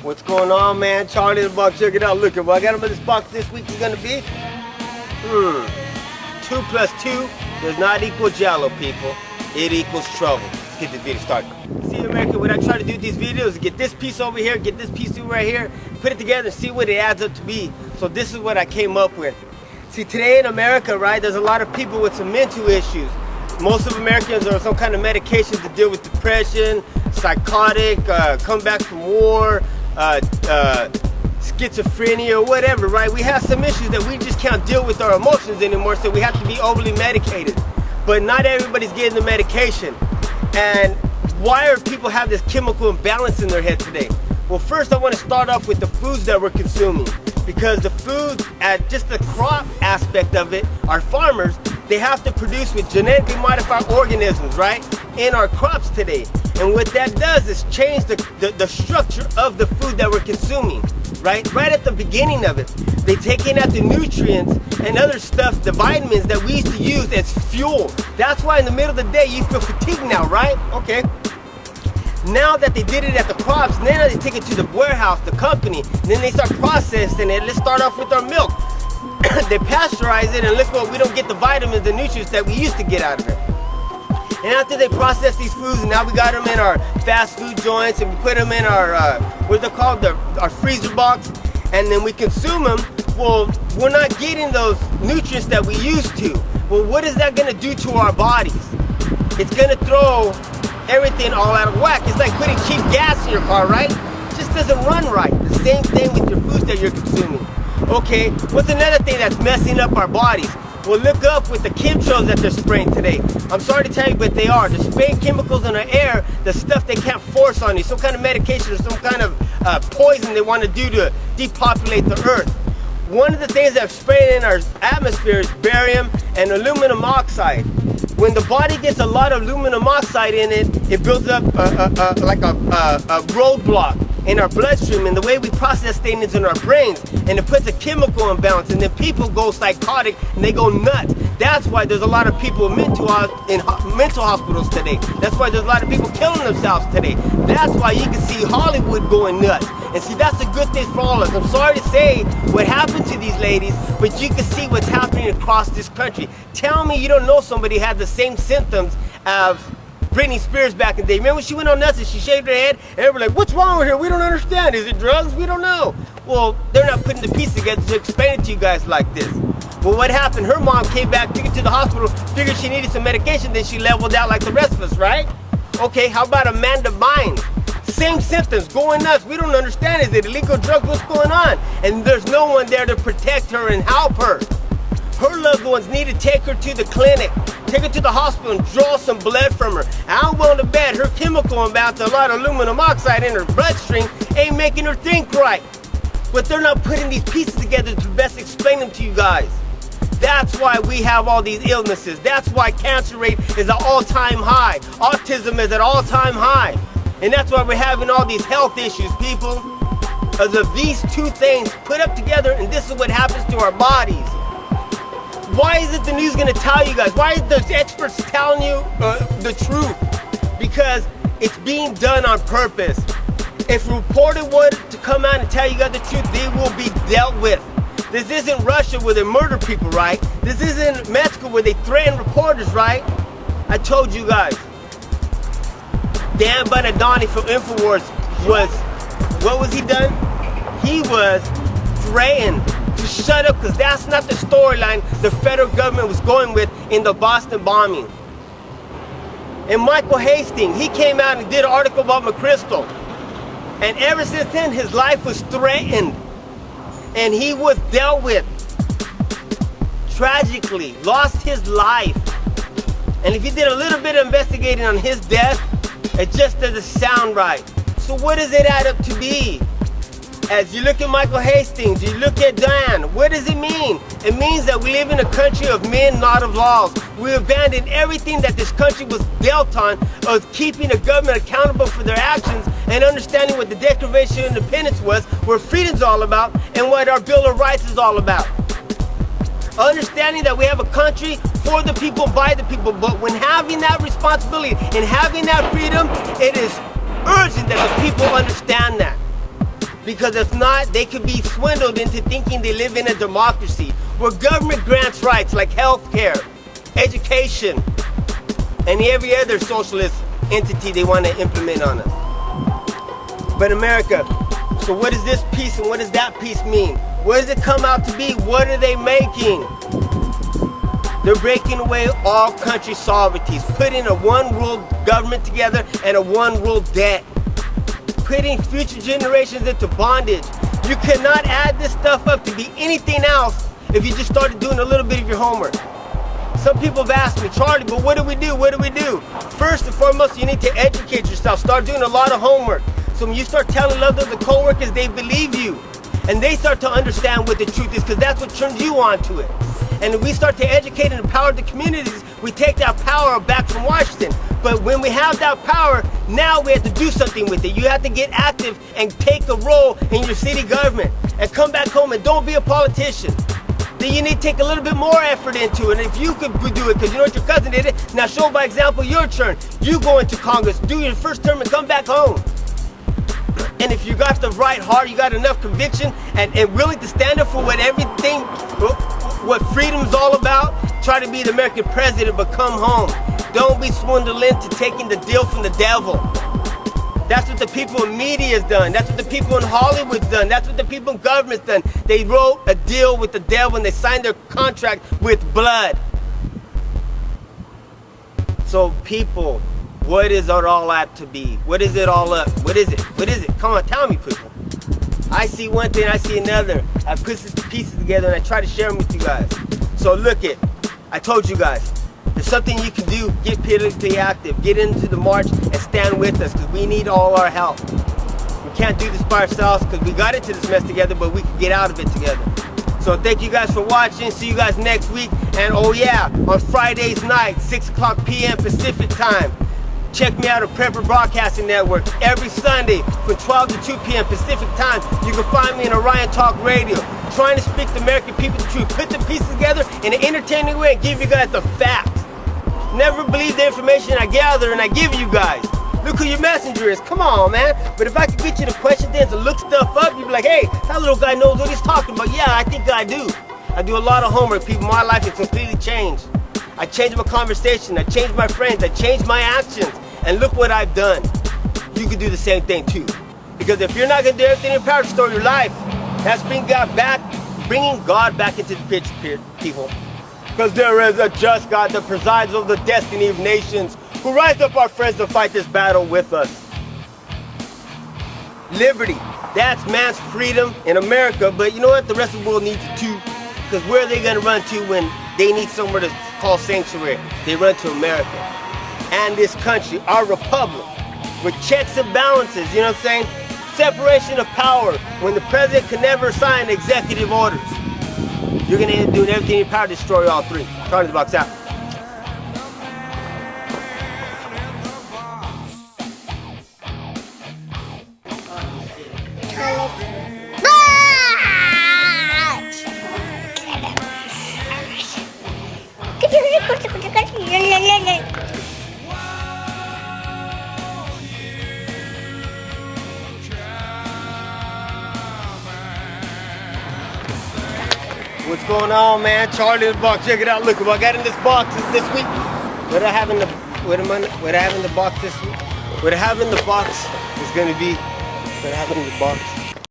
What's going on, man? Charlie in the box. Check it out. Look at what I got him in this box this week. Is gonna be 2 + 2 does not equal jell-o, people. It equals trouble. Let's get this video started. See, America, what I try to do with these videos is get this piece over here, get this piece right here, put it together and see what it adds up to be. So this is what I came up with. See, today in America, right, there's a lot of people with some mental issues. Most of Americans are on some kind of medication to deal with depression, psychotic, come back from war, schizophrenia, or whatever, right? We have some issues that we just can't deal with our emotions anymore, so we have to be overly medicated. But not everybody's getting the medication. And why are people have this chemical imbalance in their head today? Well, first I want to start off with the foods that we're consuming. Because the foods, at just the crop aspect of it, our farmers, they have to produce with genetically modified organisms, right, in our crops today. And what that does is change the structure of the food that we're consuming, right? Right at the beginning of it, they taking out the nutrients and other stuff, the vitamins that we used to use as fuel. That's why in the middle of the day you feel fatigued now, right? Okay. Now that they did it at the crops, now they take it to the warehouse, the company, and then they start processing it. Let's start off with our milk. They pasteurize it, and look what, we don't get the vitamins, the nutrients that we used to get out of it. And after they process these foods, now we got them in our fast food joints, and we put them in our, what they're called, our freezer box, and then we consume them. Well, we're not getting those nutrients that we used to. Well, what is that gonna do to our bodies? It's gonna throw everything all out of whack. It's like putting cheap gas in your car, right? It just doesn't run right. The same thing with your foods that you're consuming. Okay, what's another thing that's messing up our bodies? Well, look up with the chemtrails that they're spraying today. I'm sorry to tell you, but they are. They're spraying chemicals in the air, the stuff they can't force on you, some kind of medication or some kind of poison they want to do to depopulate the earth. One of the things that's spraying in our atmosphere is barium and aluminum oxide. When the body gets a lot of aluminum oxide in it, it builds up like a roadblock in our bloodstream, and the way we process things in our brains, and it puts a chemical imbalance, and then people go psychotic and they go nuts. That's why there's a lot of people in mental hospitals today. That's why there's a lot of people killing themselves today. That's why you can see Hollywood going nuts. And see, that's a good thing for all of us. I'm sorry to say what happened to these ladies, but you can see what's happening across this country. Tell me you don't know somebody who had the same symptoms of Britney Spears back in the day. Remember when she went on nuts and she shaved her head? And everybody like, what's wrong with her? We don't understand. Is it drugs? We don't know. Well, they're not putting the piece together to explain it to you guys like this. Well, what happened? Her mom came back, took her to the hospital, figured she needed some medication, then she leveled out like the rest of us, right? Okay, how about Amanda Bynes? Same symptoms, going nuts. We don't understand. Is it illegal drugs? What's going on? And there's no one there to protect her and help her. Her loved ones need to take her to the clinic, take her to the hospital and draw some blood from her. I'm willing to bet her chemical imbalance, a lot of aluminum oxide in her bloodstream, ain't making her think right. But they're not putting these pieces together to best explain them to you guys. That's why we have all these illnesses. That's why cancer rate is at all-time high. Autism is at all-time high. And that's why we're having all these health issues, people. Because of these two things put up together, and this is what happens to our bodies. Why isn't the news gonna tell you guys? Why are the experts telling you the truth? Because it's being done on purpose. If reported were to come out and tell you guys the truth, they will be dealt with. This isn't Russia where they murder people, right? This isn't Mexico where they threaten reporters, right? I told you guys. Dan Bonadoni from InfoWars what was he done? He was threatened to shut up because that's not the storyline the federal government was going with in the Boston bombing. And Michael Hastings, he came out and did an article about McChrystal. And ever since then, his life was threatened. And he was dealt with. Tragically, lost his life. And if you did a little bit of investigating on his death, it just doesn't sound right. So what does it add up to be? As you look at Michael Hastings, you look at Dan, what does it mean? It means that we live in a country of men, not of laws. We abandoned everything that this country was built on, of keeping the government accountable for their actions and understanding what the Declaration of Independence was, what freedom's all about, and what our Bill of Rights is all about. Understanding that we have a country for the people, by the people, but when having that responsibility and having that freedom, it is urgent that the people understand that. Because if not, they could be swindled into thinking they live in a democracy where government grants rights like health care, education, and every other socialist entity they want to implement on us. But America, so what is this piece and what does that piece mean? What does it come out to be? What are they making? They're breaking away all country sovereignties, putting a one world government together and a one world debt, putting future generations into bondage. You cannot add this stuff up to be anything else if you just started doing a little bit of your homework. Some people have asked me, Charlie, but what do we do? What do we do? First and foremost, you need to educate yourself. Start doing a lot of homework. So when you start telling others, the co-workers, they believe you. And they start to understand what the truth is, because that's what turns you on to it. And if we start to educate and empower the communities, we take that power back from Washington. But when we have that power, now we have to do something with it. You have to get active and take a role in your city government and come back home and don't be a politician. Then you need to take a little bit more effort into it. And if you could do it, because you know what your cousin did it, now show by example your turn. You go into Congress, do your first term and come back home. And if you got the right heart, you got enough conviction and willing to stand up for what freedom's all about, try to be the American president, but come home. Don't be swindled into taking the deal from the devil. That's what the people in media's done. That's what the people in Hollywood's done. That's what the people in government's done. They wrote a deal with the devil and they signed their contract with blood. So people, what is it all at to be? What is it all up? What is it? What is it? Come on, tell me, people. I see one thing, I see another. I put the pieces together and I try to share them with you guys. So look it, I told you guys, there's something you can do. Get politically active, get into the march and stand with us, because we need all our help. We can't do this by ourselves because we got into this mess together, but we can get out of it together. So thank you guys for watching. See you guys next week. And oh yeah, on Fridays night, 6:00 p.m. Pacific time. Check me out on Prepper Broadcasting Network every Sunday from 12 to 2 p.m. Pacific time. You can find me in Orion Talk Radio, trying to speak the American people the truth, put the pieces together in an entertaining way and give you guys the facts. Never believe the information I gather and I give you guys. Look who your messenger is. Come on, man. But if I could get you to question things and look stuff up, you'd be like, hey, that little guy knows what he's talking about. Yeah, I think I do. I do a lot of homework, people. My life has completely changed. I changed my conversation, I changed my friends, I changed my actions, and look what I've done. You can do the same thing too. Because if you're not gonna do everything in your power to restore your life, that's bringing God back into the picture, people. Because there is a just God that presides over the destiny of nations, who rise up our friends to fight this battle with us. Liberty, that's man's freedom in America, but you know what? The rest of the world needs it too. Because where are they gonna run to when they need somewhere to call sanctuary? They run to America. And this country, our republic, with checks and balances, you know what I'm saying? Separation of power, when the president can never sign executive orders. You're gonna end up doing everything in your power to destroy all three. Charlieinthebox out. What's going on, man? Charlieinthebox, check it out. Look what I got in this box this week. What I have in the box this week. What I have in the box is gonna be what I have in the box.